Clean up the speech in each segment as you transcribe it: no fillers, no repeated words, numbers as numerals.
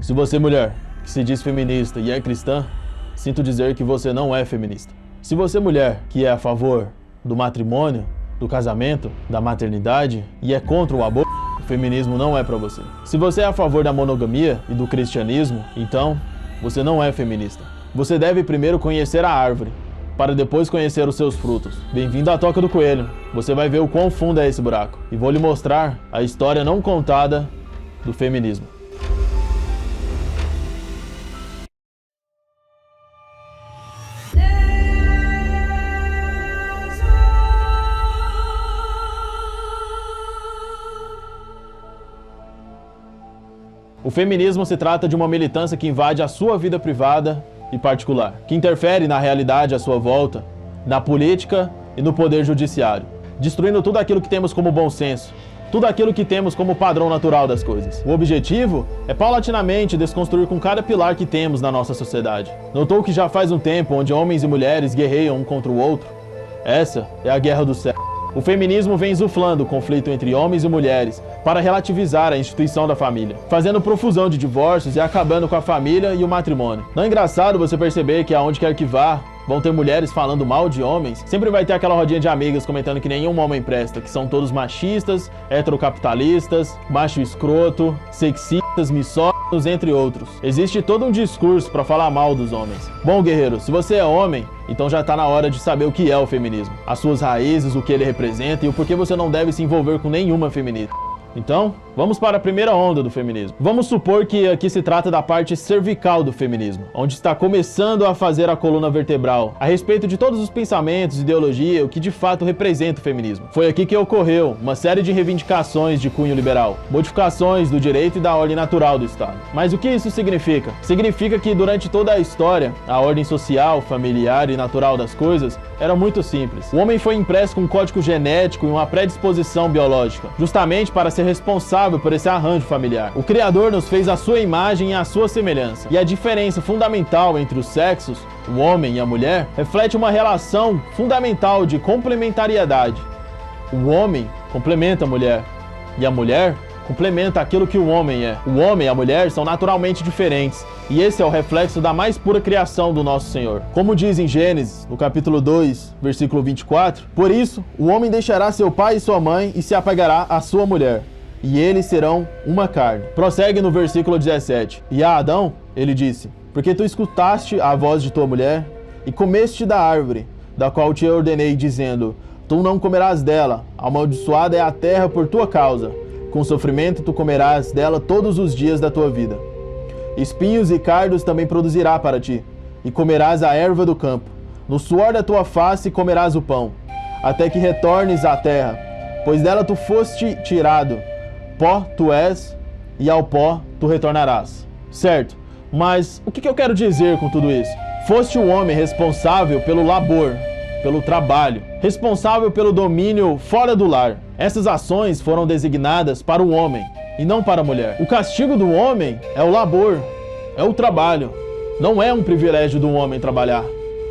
Se você, mulher, que se diz feminista e é cristã, sinto dizer que você não é feminista. Se você, mulher, que é a favor do matrimônio, do casamento, da maternidade e é contra o aborto, o feminismo não é para você. Se você é a favor da monogamia e do cristianismo, então você não é feminista. Você deve primeiro conhecer a árvore, para depois conhecer os seus frutos. Bem-vindo à Toca do Coelho. Você vai ver o quão fundo é esse buraco. E vou lhe mostrar a história não contada do feminismo. O feminismo se trata de uma militância que invade a sua vida privada e particular, que interfere na realidade à sua volta, na política e no poder judiciário, destruindo tudo aquilo que temos como bom senso, tudo aquilo que temos como padrão natural das coisas. O objetivo é paulatinamente desconstruir com cada pilar que temos na nossa sociedade. Notou que já faz um tempo onde homens e mulheres guerreiam um contra o outro? Essa é a guerra do século. O feminismo vem insuflando o conflito entre homens e mulheres para relativizar a instituição da família, fazendo profusão de divórcios e acabando com a família e o matrimônio. Não é engraçado você perceber que aonde quer que vá, vão ter mulheres falando mal de homens? Sempre vai ter aquela rodinha de amigas comentando que nenhum homem presta, que são todos machistas, heterocapitalistas, macho escroto, sexistas, misóginos, entre outros. Existe todo um discurso para falar mal dos homens. Bom, guerreiro, se você é homem, então já está na hora de saber o que é o feminismo, as suas raízes, o que ele representa e o porquê você não deve se envolver com nenhuma feminista. Então, vamos para a primeira onda do feminismo. Vamos supor que aqui se trata da parte cervical do feminismo, onde está começando a fazer a coluna vertebral, a respeito de todos os pensamentos, ideologia, o que de fato representa o feminismo. Foi aqui que ocorreu uma série de reivindicações de cunho liberal, modificações do direito e da ordem natural do Estado. Mas o que isso significa? Significa que durante toda a história, a ordem social, familiar e natural das coisas era muito simples. O homem foi impresso com um código genético e uma predisposição biológica, justamente para ser responsável por esse arranjo familiar. O Criador nos fez à sua imagem e à sua semelhança. E a diferença fundamental entre os sexos, o homem e a mulher, reflete uma relação fundamental de complementariedade. O homem complementa a mulher, e a mulher complementa aquilo que o homem é. O homem e a mulher são naturalmente diferentes, e esse é o reflexo da mais pura criação do nosso Senhor. Como diz em Gênesis, no capítulo 2, versículo 24, por isso, o homem deixará seu pai e sua mãe e se apegará à sua mulher, e eles serão uma carne. Prossegue no versículo 17. E a Adão, ele disse, porque tu escutaste a voz de tua mulher, e comeste da árvore, da qual te ordenei, dizendo, tu não comerás dela, amaldiçoada é a terra por tua causa, com sofrimento tu comerás dela todos os dias da tua vida. Espinhos e cardos também produzirá para ti, e comerás a erva do campo. No suor da tua face comerás o pão, até que retornes à terra, pois dela tu foste tirado. Pó tu és, e ao pó tu retornarás. Certo, mas o que eu quero dizer com tudo isso? Foste o homem responsável pelo labor, pelo trabalho, responsável pelo domínio fora do lar. Essas ações foram designadas para o homem e não para a mulher. O castigo do homem é o labor, é o trabalho. Não é um privilégio do homem trabalhar,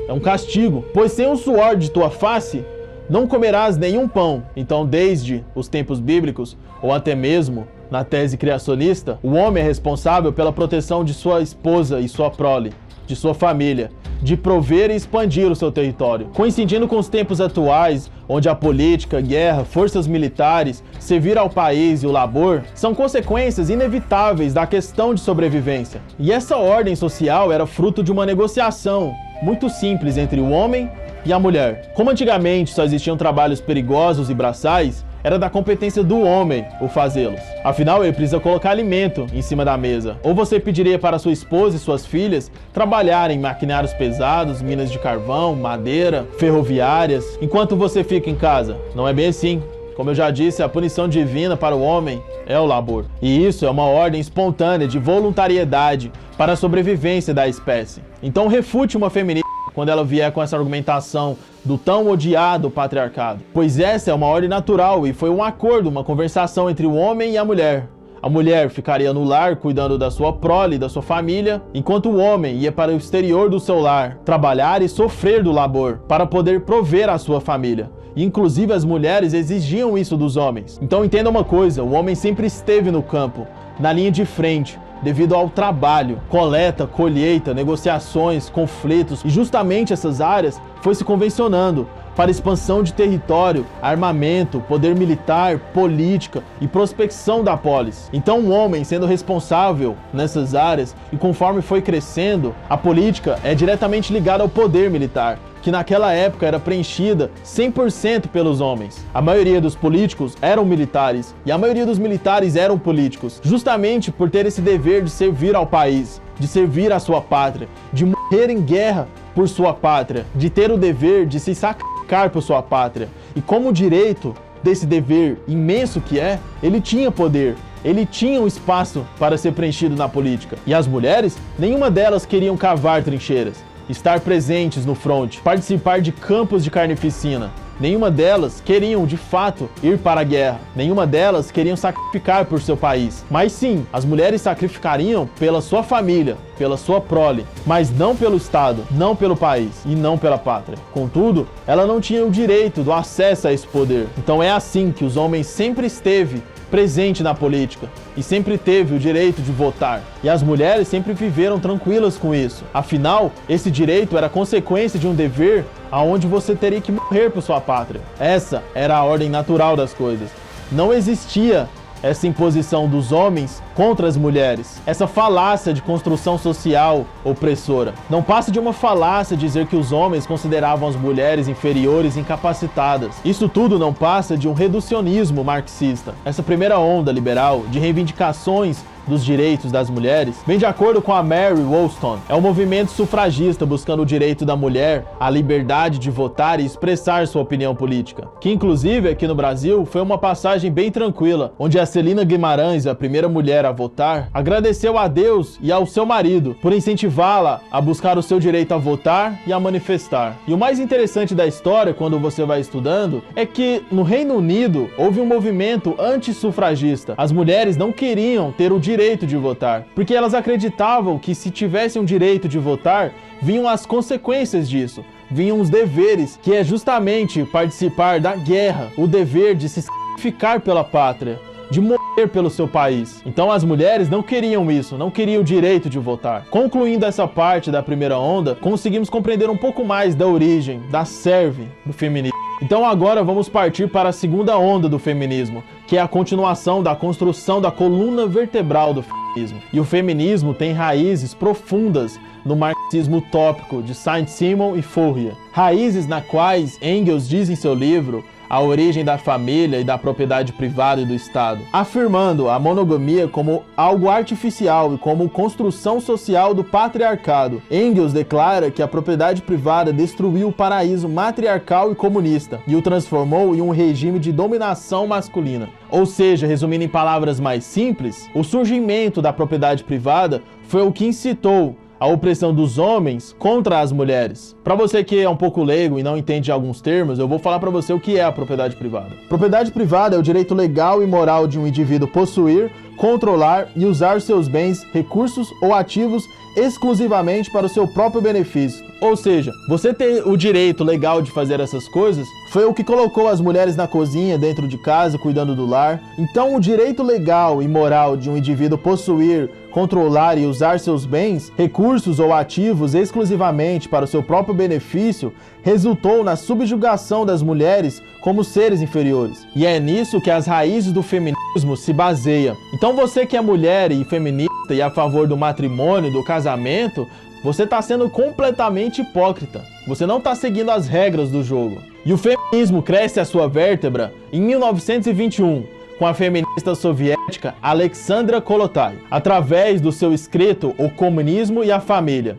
é um castigo. Pois sem o suor de tua face, não comerás nenhum pão. Então, desde os tempos bíblicos, ou até mesmo na tese criacionista, o homem é responsável pela proteção de sua esposa e sua prole, de sua família, de prover e expandir o seu território. Coincidindo com os tempos atuais, onde a política, guerra, forças militares, servir ao país e o labor são consequências inevitáveis da questão de sobrevivência. E essa ordem social era fruto de uma negociação muito simples entre o homem e a mulher. Como antigamente só existiam trabalhos perigosos e braçais, era da competência do homem o fazê-los. Afinal, ele precisa colocar alimento em cima da mesa. Ou você pediria para sua esposa e suas filhas trabalharem em maquinários pesados, minas de carvão, madeira, ferroviárias, enquanto você fica em casa. Não é bem assim. Como eu já disse, a punição divina para o homem é o labor. E isso é uma ordem espontânea de voluntariedade para a sobrevivência da espécie. Então refute uma feminista quando ela vier com essa argumentação do tão odiado patriarcado. Pois essa é uma ordem natural e foi um acordo, uma conversação entre o homem e a mulher. A mulher ficaria no lar cuidando da sua prole e da sua família, enquanto o homem ia para o exterior do seu lar, trabalhar e sofrer do labor, para poder prover a sua família. E inclusive as mulheres exigiam isso dos homens. Então entenda uma coisa, o homem sempre esteve no campo, na linha de frente, devido ao trabalho, coleta, colheita, negociações, conflitos, e justamente essas áreas foi se convencionando para expansão de território, armamento, poder militar, política e prospecção da polis. Então o homem sendo responsável nessas áreas, e conforme foi crescendo, a política é diretamente ligada ao poder militar, que naquela época era preenchida 100% pelos homens. A maioria dos políticos eram militares, e a maioria dos militares eram políticos, justamente por ter esse dever de servir ao país, de servir à sua pátria, de morrer em guerra por sua pátria, de ter o dever de se sacrificar por sua pátria. E como direito desse dever imenso que é, ele tinha poder, ele tinha um espaço para ser preenchido na política. E as mulheres, nenhuma delas queriam cavar trincheiras, estar presentes no fronte, participar de campos de carnificina. Nenhuma delas queriam, de fato, ir para a guerra. Nenhuma delas queriam sacrificar por seu país. Mas sim, as mulheres sacrificariam pela sua família, pela sua prole, mas não pelo Estado, não pelo país e não pela pátria. Contudo, ela não tinha o direito do acesso a esse poder. Então é assim que os homens sempre esteve presente na política e sempre teve o direito de votar. E as mulheres sempre viveram tranquilas com isso. Afinal, esse direito era consequência de um dever aonde você teria que morrer por sua pátria. Essa era a ordem natural das coisas. Não existia essa imposição dos homens contra as mulheres, essa falácia de construção social opressora. Não passa de uma falácia dizer que os homens consideravam as mulheres inferiores e incapacitadas. Isso tudo não passa de um reducionismo marxista. Essa primeira onda liberal de reivindicações dos direitos das mulheres vem de acordo com a Mary Wollstonecraft. É um movimento sufragista buscando o direito da mulher à liberdade de votar e expressar sua opinião política, que inclusive aqui no Brasil foi uma passagem bem tranquila, onde a Celina Guimarães, a primeira mulher a votar, agradeceu a Deus e ao seu marido por incentivá-la a buscar o seu direito a votar e a manifestar. E o mais interessante da história, quando você vai estudando, é que no Reino Unido houve um movimento antissufragista. As mulheres não queriam ter o direito de votar, porque elas acreditavam que se tivessem o direito de votar, vinham as consequências disso, vinham os deveres, que é justamente participar da guerra, o dever de se sacrificar pela pátria, de morrer pelo seu país. Então as mulheres não queriam isso, não queriam o direito de votar. Concluindo essa parte da primeira onda, conseguimos compreender um pouco mais da origem, da cerve do feminismo. Então agora vamos partir para a segunda onda do feminismo, que é a continuação da construção da coluna vertebral do feminismo. E o feminismo tem raízes profundas no marxismo utópico de Saint-Simon e Fourier. Raízes na quais Engels diz em seu livro A Origem da Família e da Propriedade Privada e do Estado, afirmando a monogamia como algo artificial e como construção social do patriarcado. Engels declara que a propriedade privada destruiu o paraíso matriarcal e comunista e o transformou em um regime de dominação masculina. Ou seja, resumindo em palavras mais simples, o surgimento da propriedade privada foi o que incitou a opressão dos homens contra as mulheres. Para você que é um pouco leigo e não entende alguns termos, eu vou falar para você o que é a propriedade privada. Propriedade privada é o direito legal e moral de um indivíduo possuir, controlar e usar seus bens, recursos ou ativos exclusivamente para o seu próprio benefício. Ou seja, você ter o direito legal de fazer essas coisas foi o que colocou as mulheres na cozinha, dentro de casa, cuidando do lar. Então, o direito legal e moral de um indivíduo possuir, controlar e usar seus bens, recursos ou ativos exclusivamente para o seu próprio benefício resultou na subjugação das mulheres como seres inferiores. E é nisso que as raízes do feminismo se baseiam. Então, você que é mulher e feminista e a favor do matrimônio, do casamento, você está sendo completamente hipócrita. Você não está seguindo as regras do jogo. E o feminismo cresce a sua vértebra em 1921, com a feminista soviética Alexandra Kollontai, através do seu escrito O Comunismo e a Família.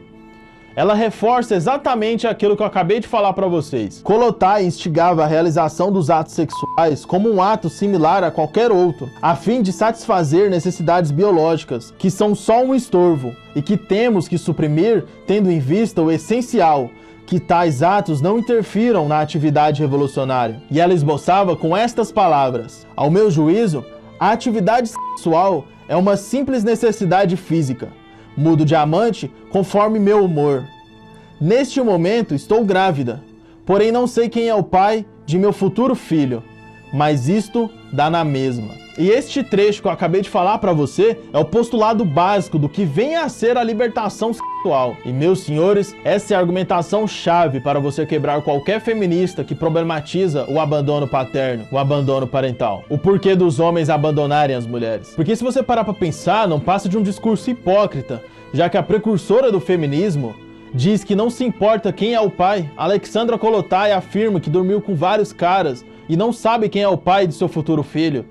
Ela reforça exatamente aquilo que eu acabei de falar para vocês. Kollontai instigava a realização dos atos sexuais como um ato similar a qualquer outro, a fim de satisfazer necessidades biológicas, que são só um estorvo e que temos que suprimir, tendo em vista o essencial, que tais atos não interfiram na atividade revolucionária. E ela esboçava com estas palavras: ao meu juízo, a atividade sexual é uma simples necessidade física. Mudo de amante conforme meu humor. Neste momento estou grávida, porém não sei quem é o pai de meu futuro filho, mas isto dá na mesma. E este trecho que eu acabei de falar pra você é o postulado básico do que vem a ser a libertação sexual. E, meus senhores, essa é a argumentação chave para você quebrar qualquer feminista que problematiza o abandono paterno, o abandono parental. O porquê dos homens abandonarem as mulheres. Porque se você parar pra pensar, não passa de um discurso hipócrita, já que a precursora do feminismo diz que não se importa quem é o pai. Alexandra Kollontai afirma que dormiu com vários caras e não sabe quem é o pai de seu futuro filho.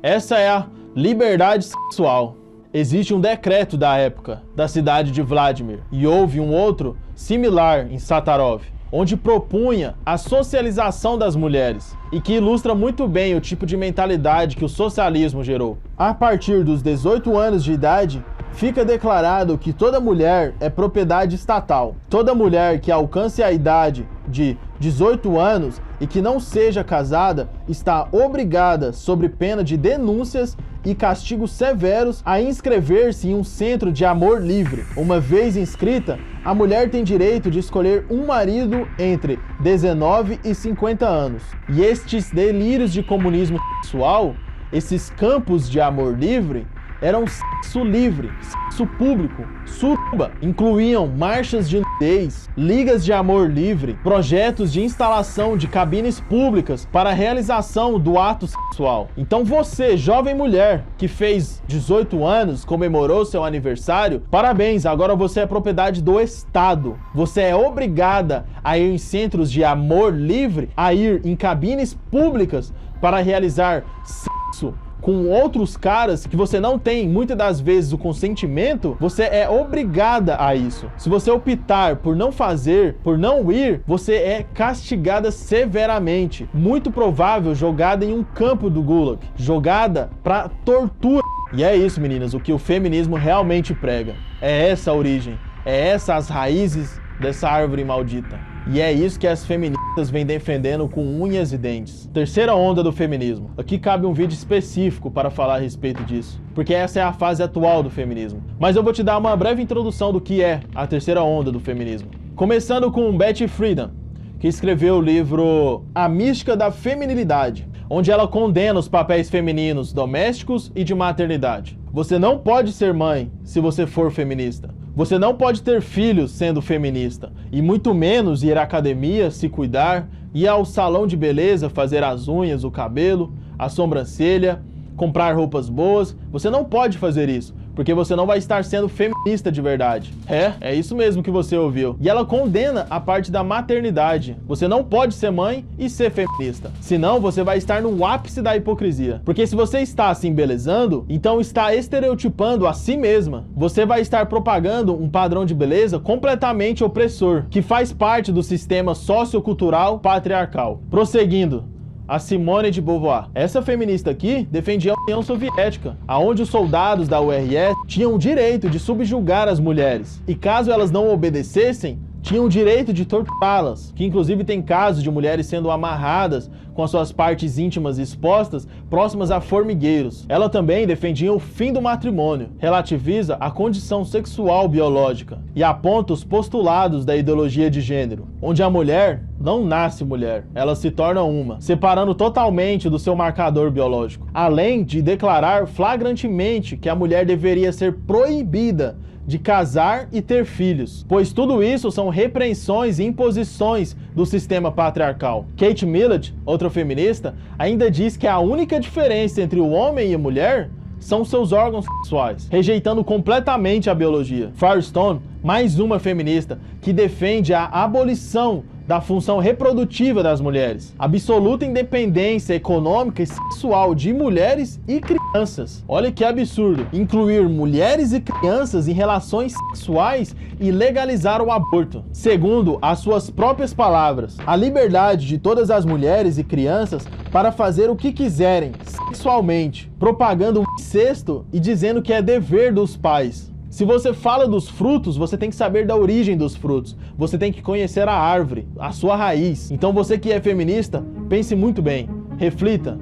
Essa é a liberdade sexual. Existe um decreto da época, da cidade de Vladimir, e houve um outro similar em Satarov, onde propunha a socialização das mulheres, e que ilustra muito bem o tipo de mentalidade que o socialismo gerou. A partir dos 18 anos de idade, fica declarado que toda mulher é propriedade estatal. Toda mulher que alcance a idade de 18 anos e que não seja casada está obrigada, sob pena de denúncias e castigos severos, a inscrever-se em um centro de amor livre. Uma vez inscrita, a mulher tem direito de escolher um marido entre 19 e 50 anos. E estes delírios de comunismo sexual, esses campos de amor livre, eram sexo livre, sexo público, suruba, incluíam marchas de nudez, ligas de amor livre, projetos de instalação de cabines públicas para a realização do ato sexual. Então você, jovem mulher, que fez 18 anos, comemorou seu aniversário, parabéns, agora você é propriedade do Estado. Você é obrigada a ir em centros de amor livre, a ir em cabines públicas para realizar sexo com outros caras que você não tem muitas das vezes o consentimento. Você é obrigada a isso. Se você optar por não fazer, por não ir, você é castigada severamente. Muito provável jogada em um campo do Gulag, jogada para tortura. E é isso, meninas, o que o feminismo realmente prega. É essa a origem, é essa as raízes dessa árvore maldita. E é isso que as feministas vêm defendendo com unhas e dentes. Terceira onda do feminismo. Aqui cabe um vídeo específico para falar a respeito disso, porque essa é a fase atual do feminismo. Mas eu vou te dar uma breve introdução do que é a terceira onda do feminismo. Começando com Betty Friedan, que escreveu o livro A Mística da Feminilidade, onde ela condena os papéis femininos domésticos e de maternidade. Você não pode ser mãe se você for feminista. Você não pode ter filhos sendo feminista, e muito menos ir à academia, se cuidar, ir ao salão de beleza, fazer as unhas, o cabelo, a sobrancelha, comprar roupas boas. Você não pode fazer isso, porque você não vai estar sendo feminista de verdade. É isso mesmo que você ouviu. E ela condena a parte da maternidade. Você não pode ser mãe e ser feminista. Senão você vai estar no ápice da hipocrisia. Porque se você está se embelezando, então está estereotipando a si mesma. Você vai estar propagando um padrão de beleza completamente opressor, que faz parte do sistema sociocultural patriarcal. Prosseguindo. A Simone de Beauvoir. Essa feminista aqui defendia a União Soviética, onde os soldados da URSS tinham o direito de subjugar as mulheres. E caso elas não obedecessem, tinham o direito de torturá-las, que inclusive tem casos de mulheres sendo amarradas com as suas partes íntimas expostas, próximas a formigueiros. Ela também defendia o fim do matrimônio, relativiza a condição sexual biológica e aponta os postulados da ideologia de gênero, onde a mulher não nasce mulher, ela se torna uma, separando totalmente do seu marcador biológico, além de declarar flagrantemente que a mulher deveria ser proibida de casar e ter filhos, pois tudo isso são repreensões e imposições do sistema patriarcal. Kate Millett, outra feminista, ainda diz que a única diferença entre o homem e a mulher são seus órgãos sexuais, rejeitando completamente a biologia. Firestone, mais uma feminista, que defende a abolição da função reprodutiva das mulheres, absoluta independência econômica e sexual de mulheres e crianças. Olha que absurdo, incluir mulheres e crianças em relações sexuais e legalizar o aborto. Segundo as suas próprias palavras, a liberdade de todas as mulheres e crianças para fazer o que quiserem sexualmente, propagando o incesto e dizendo que é dever dos pais. Se você fala dos frutos, você tem que saber da origem dos frutos. Você tem que conhecer a árvore, a sua raiz. Então você que é feminista, pense muito bem, reflita.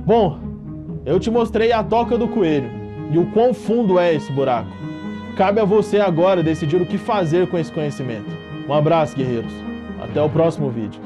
Bom, eu te mostrei a toca do coelho e o quão fundo é esse buraco. Cabe a você agora decidir o que fazer com esse conhecimento. Um abraço, guerreiros. Até o próximo vídeo.